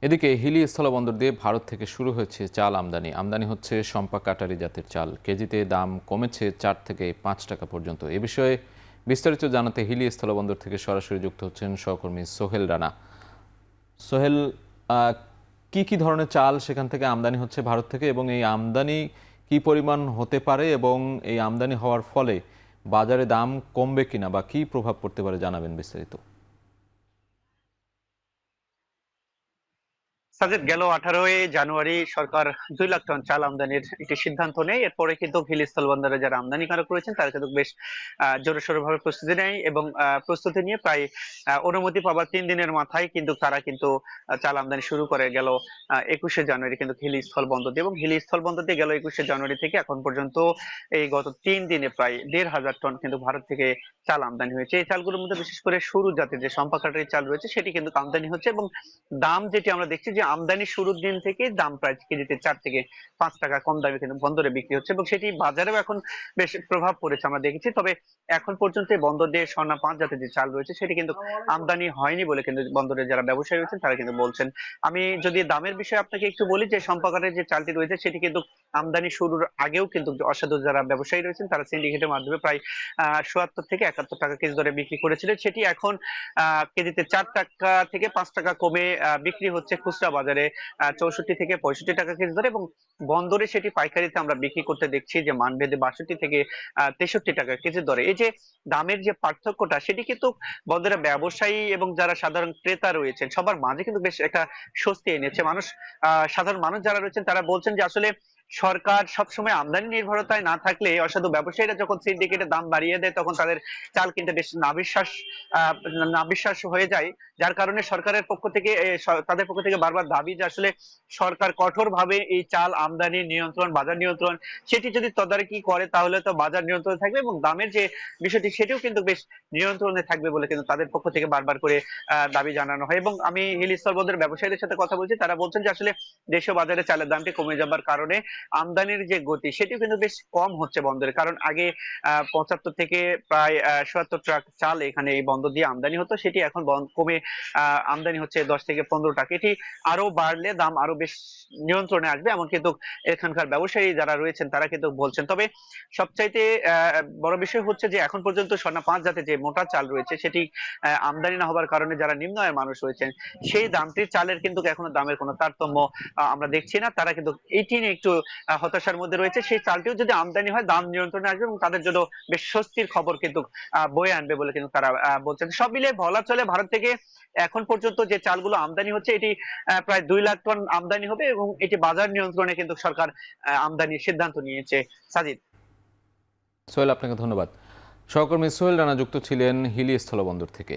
এদিকে হিলি স্থলবন্দর দিয়ে ভারত থেকে শুরু হয়েছে চাল আমদানি হচ্ছে শম্পা কাটারি জাতের চাল। কেজিতে দাম কমেছে ৪ থেকে ৫ টাকা পর্যন্ত। এ বিষয়ে বিস্তারিত জানাতে হিলি স্থলবন্দর থেকে সরাসরি যুক্ত হচ্ছেন সহকর্মী সোহেল রানা। সোহেল, কি কি ধরনের চাল সেখান থেকে আমদানি হচ্ছে ভারত থেকে, এবং এই আমদানি কি পরিমাণ হতে পারে, এবং এই আমদানি হওয়ার ফলে বাজারে দাম কমবে কিনা বা কি প্রভাব পড়তে পারে জানাবেন বিস্তারিত। সাজেদ, গেল 18ই জানুয়ারি সরকার 2 লাখ টন চাল আমদানির একটি সিদ্ধান্ত নেয়। এরপরে কিন্তু হিলি স্থলবন্দরে যারা আমদানিকারক রয়েছেন তারা কিন্তু বেশ জোরসোর ভাবে প্রস্তুতি নেয় এবং প্রস্তুতি নিয়ে প্রায় অনুমতি পাবার 3 দিনের মাথায় কিন্তু তারা কিন্তু চাল আমদানি শুরু করে গেল 21শে জানুয়ারি কিন্তু হিলি স্থলবন্দর দিয়ে। এবং হিলি স্থলবন্দর দিয়ে গেল 21শে জানুয়ারি থেকে এখন পর্যন্ত এই গত 3 দিনে প্রায় 1,500 টন কিন্তু ভারত থেকে চাল আমদানি হয়েছে। এই চালগুলোর মধ্যে বিশেষ করে সরু জাতের যে সম্পা কাটারি চাল রয়েছে সেটি কিন্তু আমদানি হচ্ছে, এবং দাম যেটি আমরা দেখছি যে আমদানি শুরুর দিন থেকে দাম প্রায় কেজিতে 4 থেকে 5 টাকা কম দামে কিন্তু বন্দরে বিক্রি হচ্ছে, এবং সেটি বাজারেও এখন বেশ প্রভাব পড়েছে আমরা দেখেছি। তবে এখন পর্যন্ত এই বন্দর দিয়ে স্বর্ণা 5 জাতের যে চাল রয়েছে সেটি কিন্তু আমদানি হয়নি বলে কিন্তু বন্দরের যারা ব্যবসায়ী রয়েছেন তারা কিন্তু বলছেন। আমি যদি দামের বিষয়ে আপনাকে একটু বলি যে সম্পাকারের যে চালটি রয়েছে সেটি কিন্তু আমদানি শুরুর আগেও কিন্তু অসাধু যারা ব্যবসায়ী রয়েছেন তারা সিন্ডিকেটের মাধ্যমে প্রায় ৭৭ থেকে ৭১ টাকা কেজি দরে বিক্রি করেছিলেন। সেটি এখন কেজিতে 4 টাকা থেকে 5 টাকা কমে বিক্রি হচ্ছে খুচরা বাজারে ৬৪ থেকে 65 টাকা কেজি দরে, এবং বন্দরে সেটি পাইকারিতে আমরা বিক্রি করতে দেখছি যে মানভেদে 62 থেকে 63 টাকা কেজি দরে। এই যে দামের যে পার্থক্যটা সেটি কিন্তু বন্দরে ব্যবসায়ী এবং যারা সাধারণ ক্রেতা রয়েছেন সবার মাঝে কিন্তু বেশ একটা স্বস্তি এনেছে। সাধারণ মানুষ যারা রয়েছেন তারা বলছেন যে আসলে সরকার সবসময় আমদানি নির্ভরতায় না থাকলে অসাধু ব্যবসায়ীরা যখন সিন্ডিকেটের দাম বাড়িয়ে দেয় তখন তাদের চাল কিনতে বেশ নাভিশ্বাস হয়ে যায়। যার কারণে সরকারের পক্ষ থেকে তাদের পক্ষ থেকে বারবার দাবি যে আসলে সরকার কঠোরভাবে এই চাল আমদানি নিয়ন্ত্রণ, বাজার নিয়ন্ত্রণ সেটি যদি তদারকি করে তাহলে তো বাজার নিয়ন্ত্রণে থাকবে, এবং দামের যে বিষয়টি সেটিও কিন্তু বেশ নিয়ন্ত্রণে থাকবে বলে কিন্তু তাদের পক্ষ থেকে বারবার করে দাবি জানানো হয়। এবং আমি হিলি স্থলবন্দরের ব্যবসায়ীদের সাথে কথা বলছি, তারা বলছেন যে আসলে দেশীয় বাজারে চালের দামটি কমে যাবার কারণে আমদানির যে গতি সেটিও কিন্তু বেশ কম হচ্ছে বন্দরে। কারণ আগে 75 থেকে প্রায় ৭৭ ট্রাক চাল এখানে এই বন্দর দিয়ে আমদানি হতো, সেটি এখন কমে আমদানি হচ্ছে 10 থেকে 15 টাকা। এটি আরো বাড়লে দাম আরো বেশ নিয়ন্ত্রণে আসবে এমন কিন্তু এখানকার ব্যবসায়ী যারা রয়েছেন তারা কিন্তু বলছেন। তবে সবচাইতে বড় বিষয় হচ্ছে যে এখন পর্যন্ত স্বর্ণা 5 জাতের যে মোটা চাল রয়েছে সেটি আমদানি না হবার কারণে যারা নিম্ন আয়ের মানুষ রয়েছেন সেই দামটির চালের কিন্তু এখনো দামের কোনো তারতম্য আমরা দেখছি না। তারা কিন্তু এটি নিয়ে একটু হতাশার মধ্যে রয়েছে। সেই চালটিও যদি আমদানি হয় দাম নিয়ন্ত্রণে আসবে এবং তাদের জন্য বেশ স্বস্তির খবর কিন্তু বয়ে আনবে বলে কিন্তু তারা বলছেন। সব মিলিয়ে বলা চলে ভারত থেকে এখন পর্যন্ত যে চালগুলো আমদানি হচ্ছে এটি প্রায় 2 লাখ টন আমদানি হবে, এবং এটি বাজার নিয়ন্ত্রণে কিন্তু সরকার আমদানির সিদ্ধান্ত নিয়েছে। সাজিদ। সোহেল, আপনাকে ধন্যবাদ। সহকর্মী সোহেল রানা যুক্ত ছিলেন হিলি স্থলবন্দর থেকে।